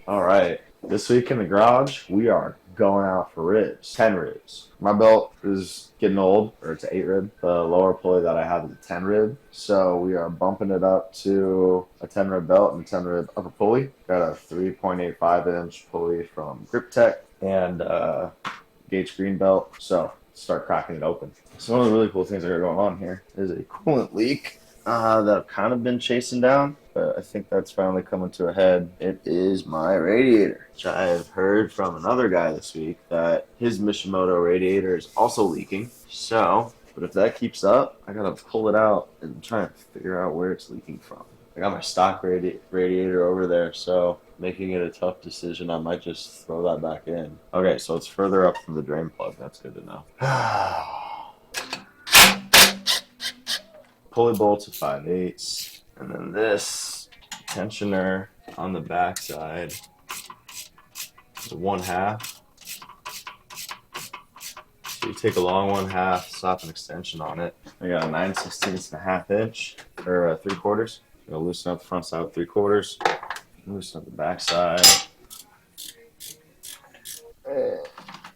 All right, this week in the garage, we are going out for ribs. 10 ribs. My belt is getting old, or it's an 8 rib. The lower pulley that I have is a 10 rib. So we are bumping it up to a 10 rib belt and a 10 rib upper pulley. Got a 3.85-inch pulley from GRIPTEC and gauge green belt. So start cracking it open. So one of the really cool things that are going on here is a coolant leak that I've kind of been chasing down, but I think that's finally coming to a head. It is my radiator, which I've heard from another guy this week that his Mishimoto radiator is also leaking. So, but if that keeps up, I gotta pull it out and try and figure out where it's leaking from. I got my stock radiator over there, so making it a tough decision. I might just throw that back in. Okay, so it's further up from the drain plug. That's good to know. Pulley bolts at 5/8, and then this tensioner on the back side is a 1/2. So you take a long 1/2, slap an extension on it. I got a 9/16 and a 1/2 inch, or 3/4. I'm gonna loosen up the front side with 3/4, loosen up the back side. And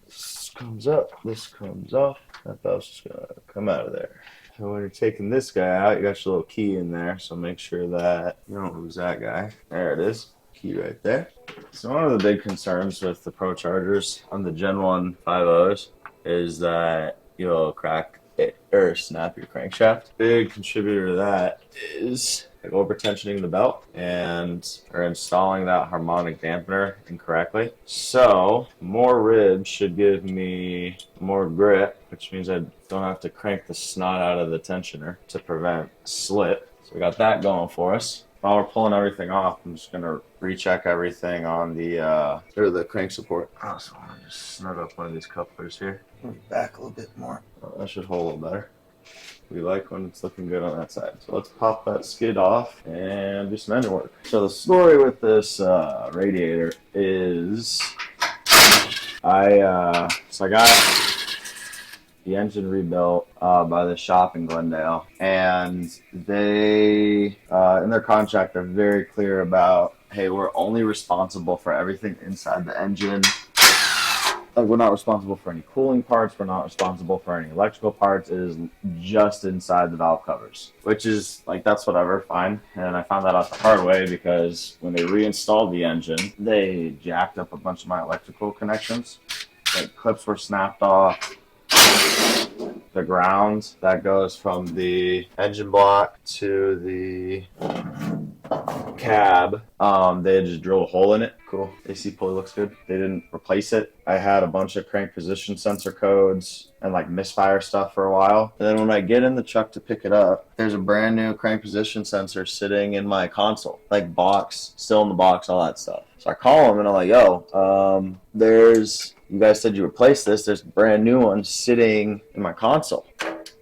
this comes up, this comes off. That belt's just gonna come out of there. So when you're taking this guy out, you got your little key in there, so make sure that you don't lose that guy. There it is, key right there. So one of the big concerns with the Prochargers on the Gen 1 5.0s is that you'll crack it or snap your crankshaft. Big contributor to that is like over tensioning the belt or installing that harmonic dampener incorrectly. So more ribs should give me more grip, which means I don't have to crank the snot out of the tensioner to prevent slip. So we got that going for us. While we're pulling everything off, I'm just gonna recheck everything on the crank support. Oh, so I'm gonna just snug up one of these couplers here. Back a little bit more. Oh, that should hold a little better. We like when it's looking good on that side. So let's pop that skid off and do some engine work. So the story with this radiator is I got the engine rebuilt by the shop in Glendale, and they in their contract they're very clear about, hey, we're only responsible for everything inside the engine. Like, we're not responsible for any cooling parts, we're not responsible for any electrical parts. It is just inside the valve covers, which is like, that's whatever, fine. And I found that out the hard way because when they reinstalled the engine, they jacked up a bunch of my electrical connections. Like, clips were snapped off. The ground that goes from the engine block to the cab, they had just drilled a hole in it. Cool. AC pulley looks good. They didn't replace it. I had a bunch of crank position sensor codes and like misfire stuff for a while. And then when I get in the truck to pick it up, there's a brand new crank position sensor sitting in my console, like box, still in the box, all that stuff. So I call them and I'm like, yo, you guys said you replaced this. There's a brand new one sitting in my console.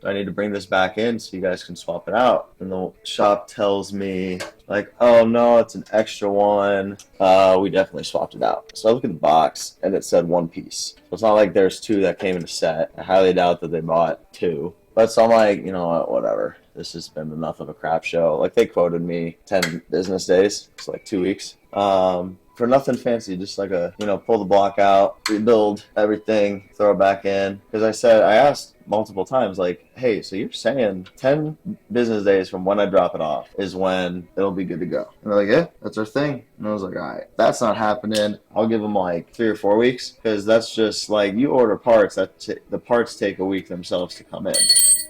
I need to bring this back in so you guys can swap it out. And the shop tells me, like, oh no, it's an extra one. We definitely swapped it out. So I look at the box and it said one piece. So it's not like there's two that came in a set. I highly doubt that they bought two. But so I'm like, you know what, whatever. This has been enough of a crap show. Like, they quoted me 10 business days. It's like 2 weeks. For nothing fancy, just like pull the block out, rebuild everything, throw it back in. Because I asked multiple times, like, hey, so you're saying 10 business days from when I drop it off is when it'll be good to go? And they're like, yeah, that's our thing. And I was like, all right, that's not happening. I'll give them like 3 or 4 weeks, because that's just like, you order parts, the parts take a week themselves to come in.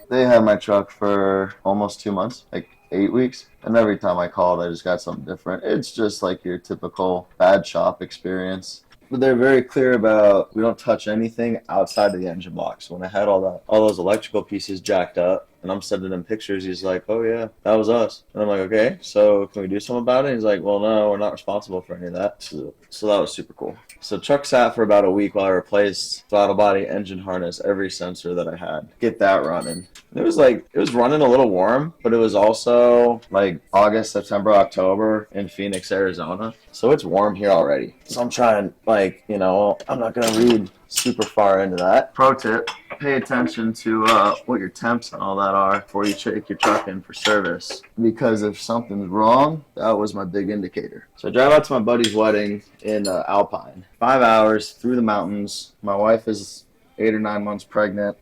They had my truck for almost 2 months, like 8 weeks, and every time I called I just got something different. It's just like your typical bad shop experience. But they're very clear about, we don't touch anything outside of the engine block. So when I had all those electrical pieces jacked up and I'm sending him pictures, he's like, oh yeah, that was us. And I'm like, okay, so can we do something about it? He's like, well, no, we're not responsible for any of that. So that was super cool. So truck sat for about a week while I replaced throttle body, engine harness, every sensor that I had. Get that running. It was running a little warm, but it was also like August, September, October in Phoenix, Arizona. So it's warm here already. So I'm trying, I'm not going to read super far into that. Pro tip, pay attention to what your temps and all that are before you take your truck in for service. Because if something's wrong, that was my big indicator. So I drive out to my buddy's wedding in Alpine. 5 hours through the mountains. My wife is 8 or 9 months pregnant.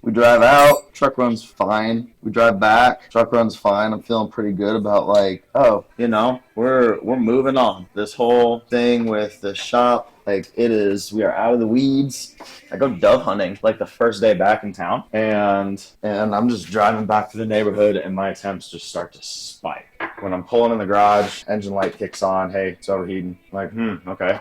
We drive out, truck runs fine. We drive back, truck runs fine. I'm feeling pretty good about like, oh, you know, we're moving on. This whole thing with the shop, like it is, we are out of the weeds. I go dove hunting like the first day back in town, and I'm just driving back to the neighborhood, and my temps just start to spike. When I'm pulling in the garage, engine light kicks on. Hey, it's overheating. I'm like, okay.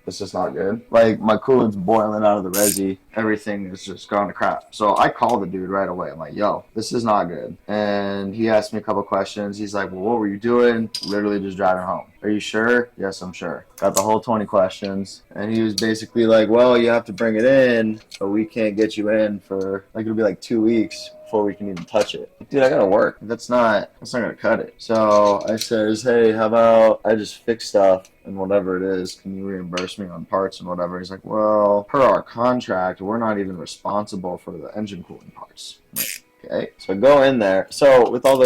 It's just not good. Like, my coolant's boiling out of the resi. Everything is just going to crap. So I called the dude right away. I'm like, yo, this is not good. And he asked me a couple questions. He's like, well, what were you doing? Literally just driving home. Are you sure? Yes, I'm sure. Got the whole 20 questions. And he was basically like, well, you have to bring it in, but we can't get you in for, like, it'll be like 2 weeks before we can even touch it. Dude, I gotta work. That's not gonna cut it. So I says, hey, how about I just fix stuff and whatever it is, can you reimburse me on parts and whatever? He's like, well, per our contract, we're not even responsible for the engine cooling parts. I'm like, okay, so I go in there. So with all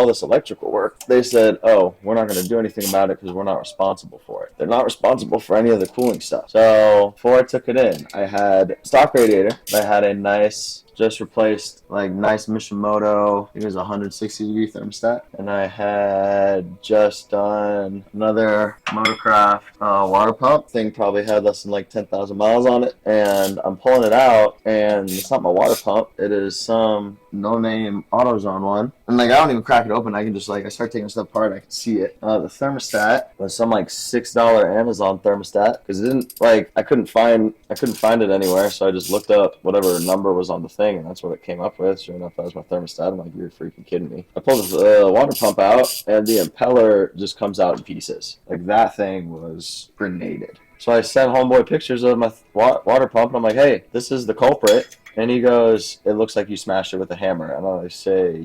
this electrical work, they said, oh, we're not going to do anything about it because we're not responsible for it. They're not responsible for any of the cooling stuff. So before I took it in, I had stock radiator. I had a nice, just replaced, like, nice Mishimoto. It was a 160-degree thermostat. And I had just done another Motorcraft water pump. Thing probably had less than like 10,000 miles on it. And I'm pulling it out, and it's not my water pump. It is some no-name AutoZone one. And like, I don't even crack it open. I can just like, I start taking stuff apart, I can see it. The thermostat was some like $6 Amazon thermostat, because it didn't, like, I couldn't find it anywhere. So I just looked up whatever number was on the thing, and that's what it came up with. Sure enough, that was my thermostat. I'm like, you're freaking kidding me. I pulled the water pump out, and the impeller just comes out in pieces. Like, that thing was grenaded. So I sent homeboy pictures of my water pump, and I'm like, hey, this is the culprit. And he goes, it looks like you smashed it with a hammer. And I say,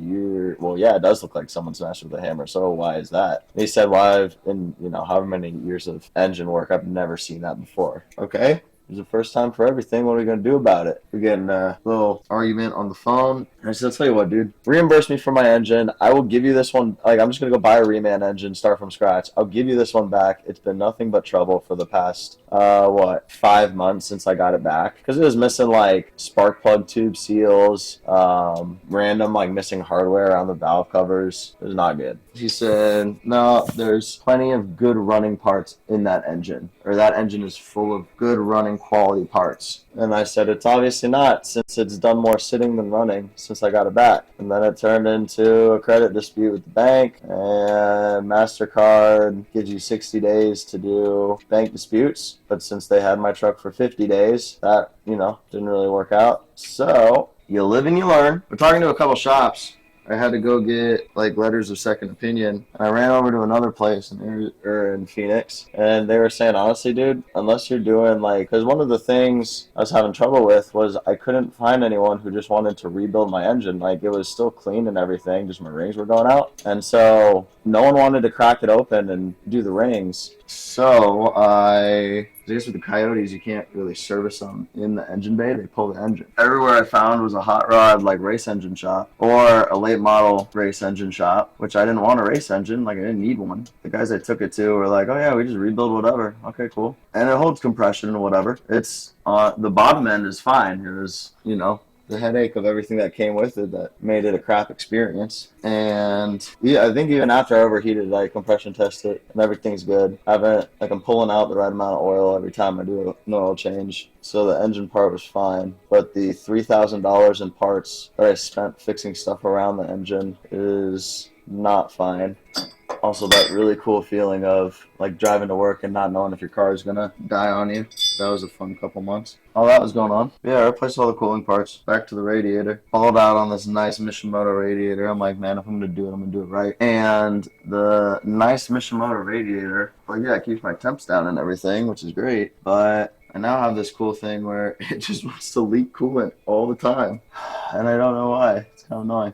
well, yeah, it does look like someone smashed it with a hammer. So why is that? And he said, well, in however many years of engine work, I've never seen that before. Okay. It was the first time for everything. What are we going to do about it? We're getting a little argument on the phone. And I said, I'll tell you what, dude. Reimburse me for my engine. I will give you this one. Like, I'm just going to go buy a reman engine, start from scratch. I'll give you this one back. It's been nothing but trouble for the past, 5 months since I got it back. Because it was missing, like, spark plug tube seals, random, like, missing hardware on the valve covers. It was not good. He said, no, there's plenty of good running parts in that engine. Or that engine is full of good running quality parts. And I said, it's obviously not, since it's done more sitting than running since I got it back. And then it turned into a credit dispute with the bank, and MasterCard gives you 60 days to do bank disputes. But since they had my truck for 50 days, that, didn't really work out. So you live and you learn. We're talking to a couple shops. I had to go get like letters of second opinion, and I ran over to another place in Phoenix, and they were saying, honestly, dude, unless you're doing like, because one of the things I was having trouble with was I couldn't find anyone who just wanted to rebuild my engine. Like, it was still clean and everything, just my rings were going out, and so no one wanted to crack it open and do the rings. So I guess with the Coyotes, you can't really service them in the engine bay. They pull the engine. Everywhere I found was a hot rod, like, race engine shop, or a late model race engine shop, which I didn't want a race engine. Like, I didn't need one. The guys I took it to were like, oh yeah, we just rebuild whatever. Okay, cool. And it holds compression and whatever. It's the bottom end is fine. It was, the headache of everything that came with it that made it a crap experience. And yeah, I think even after I overheated, I compression tested it and everything's good. I'm pulling out the right amount of oil every time I do an oil change. So the engine part was fine, but the $3,000 in parts that I spent fixing stuff around the engine is not fine. Also, that really cool feeling of like driving to work and not knowing if your car is gonna die on you. That was a fun couple months. All that was going on. Yeah, I replaced all the cooling parts. Back to the radiator. Hauled out on this nice Mishimoto radiator. I'm like, man, if I'm gonna do it, I'm gonna do it right. And the nice Mishimoto radiator, like, yeah, it keeps my temps down and everything, which is great. But I now have this cool thing where it just wants to leak coolant all the time. And I don't know why. It's kind of annoying.